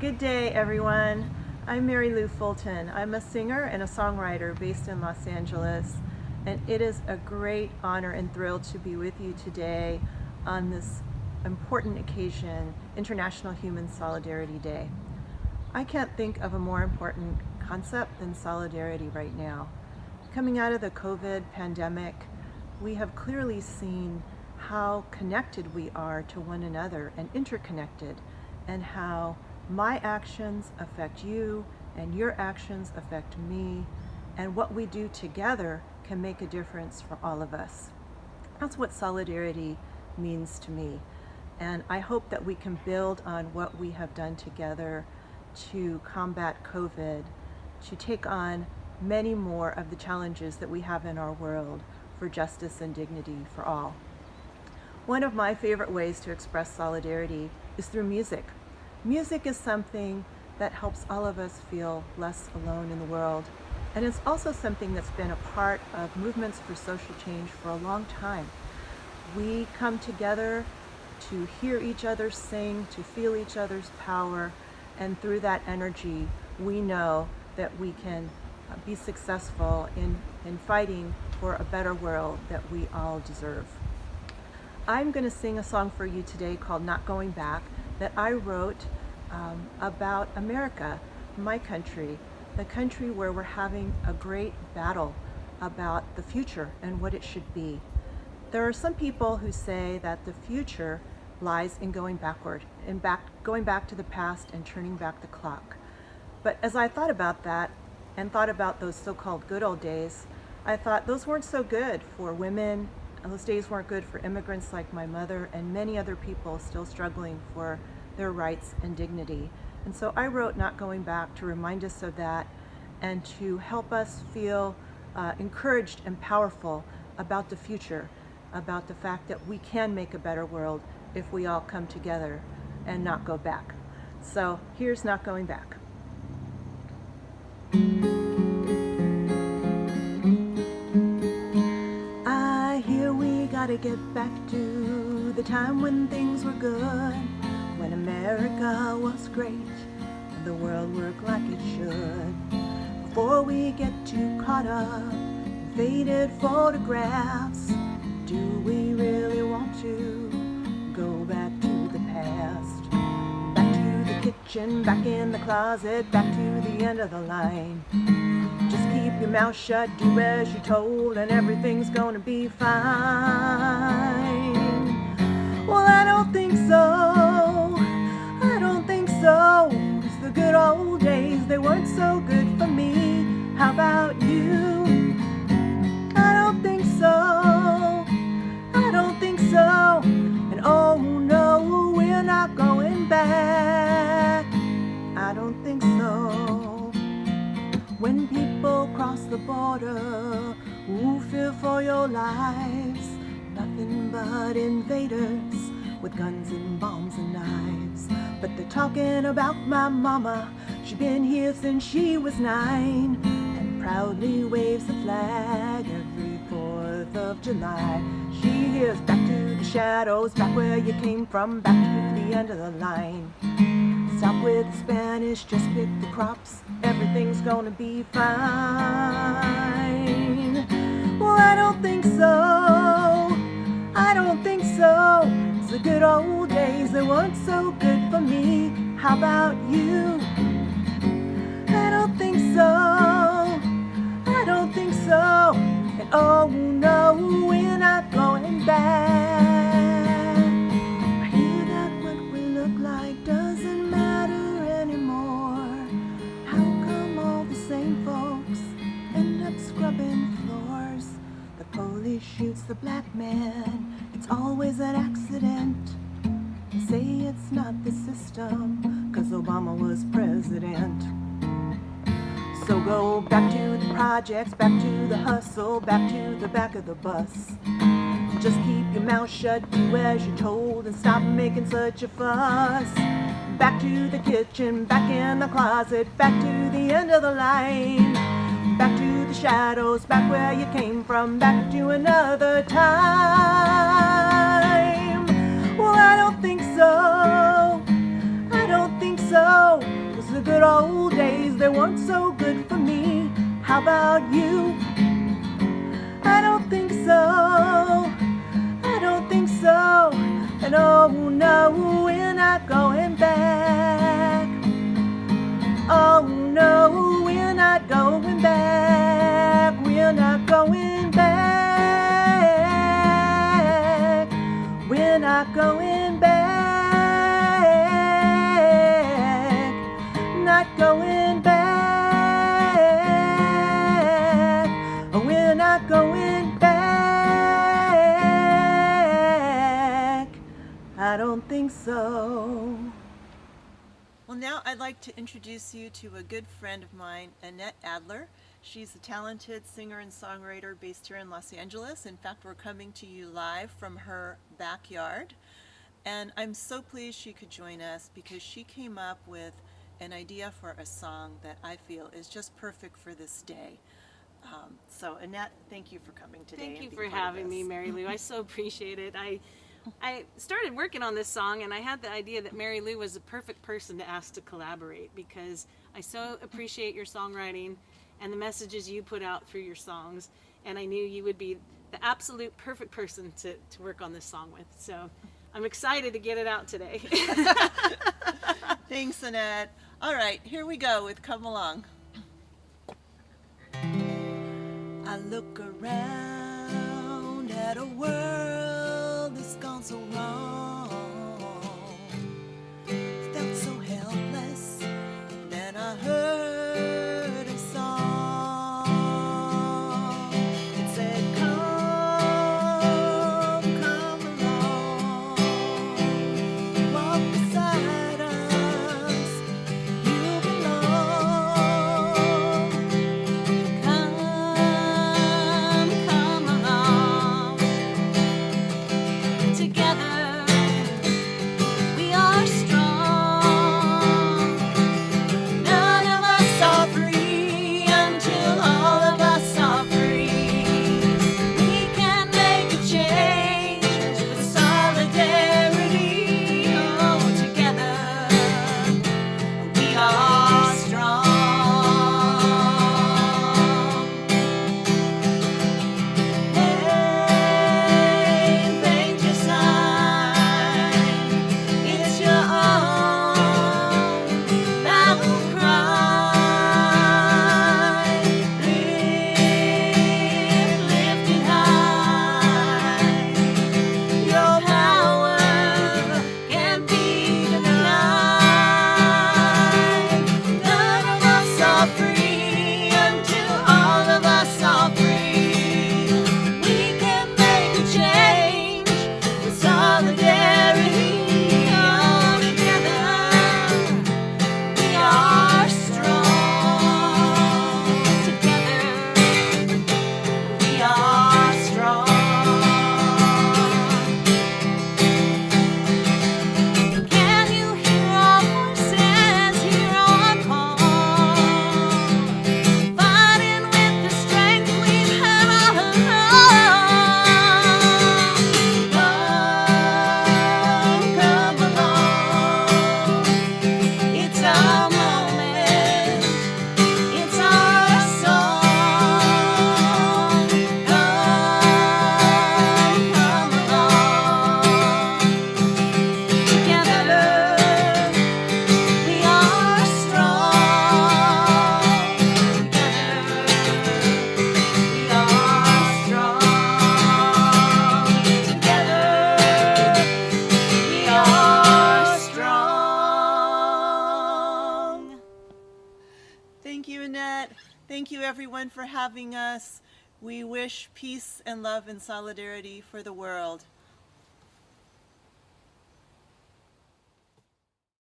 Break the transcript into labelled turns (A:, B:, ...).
A: Good day, everyone. I'm Mary Lou Fulton. I'm a singer and a songwriter based in Los Angeles, and it is a great honor and thrill to be with you today on this important occasion, International Human Solidarity Day. I can't think of a more important concept than solidarity right now. Coming out of the COVID pandemic, we have clearly seen how connected we are to one another and interconnected, and how my actions affect you and your actions affect me, and what we do together can make a difference for all of us. That's what solidarity means to me, and I hope that we can build on what we have done together to combat COVID, to take on many more of the challenges that we have in our world for justice and dignity for all. One of my favorite ways to express solidarity is through music. Music is something that helps all of us feel less alone in the world. And it's also something that's been a part of movements for social change for a long time. We come together to hear each other sing, to feel each other's power, and through that energy, we know that we can be successful in fighting for a better world that we all deserve. I'm going to sing a song for you today called Not Going Back that I wrote about America, my country, the country where we're having a great battle about the future and what it should be. There are some people who say that the future lies in going backward, going back to the past and turning back the clock. But as I thought about that and thought about those so-called good old days, I thought those weren't so good for women. Those days weren't good for immigrants like my mother and many other people still struggling for their rights and dignity. And so I wrote Not Going Back to remind us of that and to help us feel encouraged and powerful about the future, about the fact that we can make a better world if we all come together and not go back. So here's Not Going Back. Gotta get back to the time when things were good, when America was great and the world worked like it should. Before we get too caught up in faded photographs, do we really want to go back to the past? Back to the kitchen, back in the closet, back to the end of the line. Just keep your mouth shut, do as you're told, and everything's gonna be fine. Well, I don't think so. I don't think so. 'Cause the good old days, they weren't so good for me. How about you? I don't think so. I don't think so. And oh no, we're not going back. I don't think so. When people cross the border, who fear for your lives? Nothing but invaders with guns and bombs and knives. But they're talking about my mama. She's been here since she was 9 and proudly waves the flag every 4th of July. She hears back to the shadows, back where you came from, back to the end of the line. Stop with the Spanish, just pick the crops, everything's gonna be fine. Well, I don't think so. I don't think so. It's the good old days, they weren't so good for me. How about you? I don't think so. I don't think so. And oh no, we're not going back. I hear that what we look like doesn't matter anymore. How come all the same folks end up scrubbing floors? The police shoots the black man, it's always an accident. They say it's not the system, 'cause Obama was president. So go back to the projects, back to the hustle, back to the back of the bus. Just keep your mouth shut, do as you're told, and stop making such a fuss. Back to the kitchen, back in the closet, back to the end of the line. Back to the shadows, back where you came from, back to another time. Well, I don't think so. I don't think so. good old days, they weren't so good for me. How about you? I don't think so. I don't think so. And oh no, we're not going back. Oh no, we're not going back. We're not going back. We're not going back. Not going back. We're not going back. I don't think so. Well, now I'd like to introduce you to a good friend of mine, Annette Adler. She's a talented singer and songwriter based here in Los Angeles. In fact, we're coming to you live from her backyard. And I'm so pleased she could join us because she came up with an idea for a song that I feel is just perfect for this day. So Annette, thank you for coming today.
B: Thank you for having me, Mary Lou. I so appreciate it. I started working on this song and I had the idea that Mary Lou was the perfect person to ask to collaborate because I so appreciate your songwriting and the messages you put out through your songs, and I knew you would be the absolute perfect person to work on this song with. So I'm excited to get it out today.
A: Thanks, Annette. All right, here we go with Come Along. I look around at a world that's gone so wrong, felt so helpless, then I heard a song. It said, come, come along, walk beside us, you belong. Come along. Together we are strong. None of us are free until all of us are free. We can make a change with solidarity. Oh, together we are strong. Hey, paint your sign. It's your own battle cry. Lift it high. Your power can't be denied. None of us are free until all of us are free. We can make a change with solidarity. All together we are strong. Together we are strong. Can you hear our voices, hear our call? Fighting with the strength we've had all along. Come along. It's our moment. It's our song. Come along. Together we are strong. Together we are strong. Together we are strong. Thank you, Annette. Thank you, everyone, for having us. We wish peace and love and solidarity for the world.